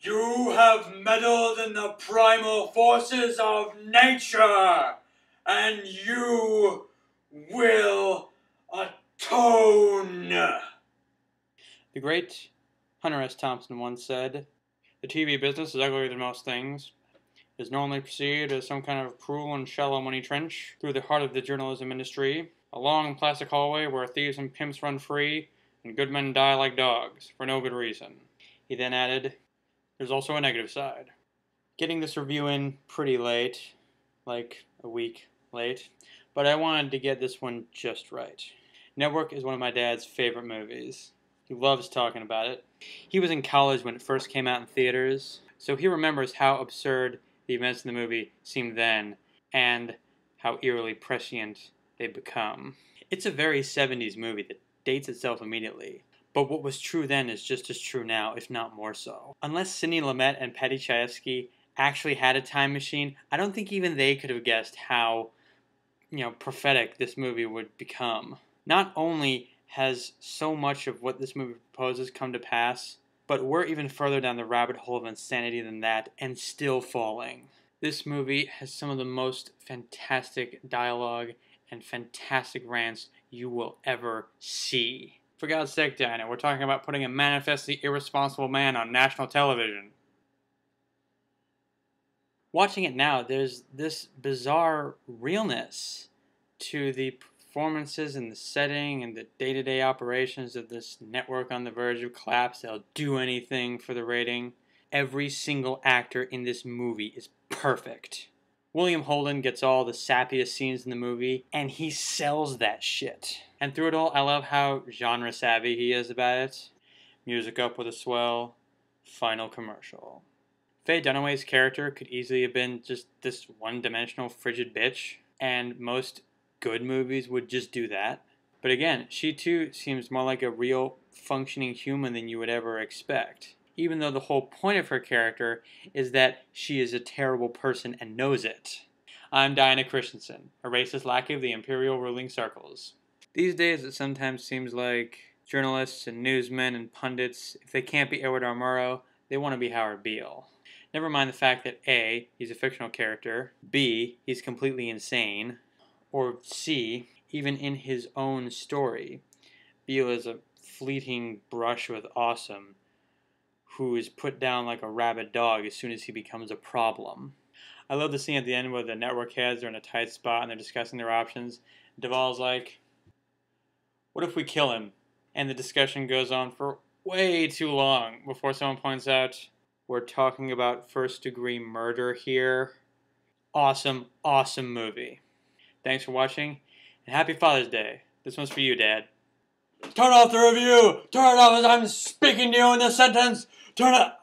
You have meddled in the primal forces of nature, and you will atone. The great Hunter S. Thompson once said, "The TV business is uglier than most things. It is normally perceived as some kind of cruel and shallow money trench through the heart of the journalism industry, a long plastic hallway where thieves and pimps run free and good men die like dogs for no good reason." He then added, "There's also a negative side." Getting this review in pretty late, like a week late, but I wanted to get this one just right. Network is one of my dad's favorite movies. He loves talking about it. He was in college when it first came out in theaters, so he remembers how absurd the events in the movie seemed then, and how eerily prescient they've become. It's a very 70s movie that dates itself immediately, but what was true then is just as true now, if not more so. Unless Sidney Lumet and Patty Chayefsky actually had a time machine, I don't think even they could have guessed how, prophetic this movie would become. Not only has so much of what this movie proposes come to pass, but we're even further down the rabbit hole of insanity than that, and still falling. This movie has some of the most fantastic dialogue and fantastic rants you will ever see. For God's sake, Diana, we're talking about putting a manifestly irresponsible man on national television. Watching it now, there's this bizarre realness to the performances and the setting and the day-to-day operations of this network on the verge of collapse. They'll do anything for the rating. Every single actor in this movie is perfect. William Holden gets all the sappiest scenes in the movie, and he sells that shit. And through it all, I love how genre savvy he is about it. Music up with a swell, final commercial. Faye Dunaway's character could easily have been just this one-dimensional frigid bitch, and most good movies would just do that. But again, she too seems more like a real functioning human than you would ever expect, even though the whole point of her character is that she is a terrible person and knows it. I'm Diana Christensen, a racist lackey of the imperial ruling circles. These days it sometimes seems like journalists and newsmen and pundits, if they can't be Edward R. Murrow, they want to be Howard Beale. Never mind the fact that A, he's a fictional character, B, he's completely insane, or C, even in his own story, Beale is a fleeting brush with awesome who is put down like a rabid dog as soon as he becomes a problem. I love the scene at the end where the network heads are in a tight spot and they're discussing their options. Duvall's like, "What if we kill him?" And the discussion goes on for way too long before someone points out, "We're talking about first-degree murder here." Awesome, awesome movie. Thanks for watching, and happy Father's Day. This one's for you, Dad. Turn off the review! Turn it off as I'm speaking to you in this sentence! Turn it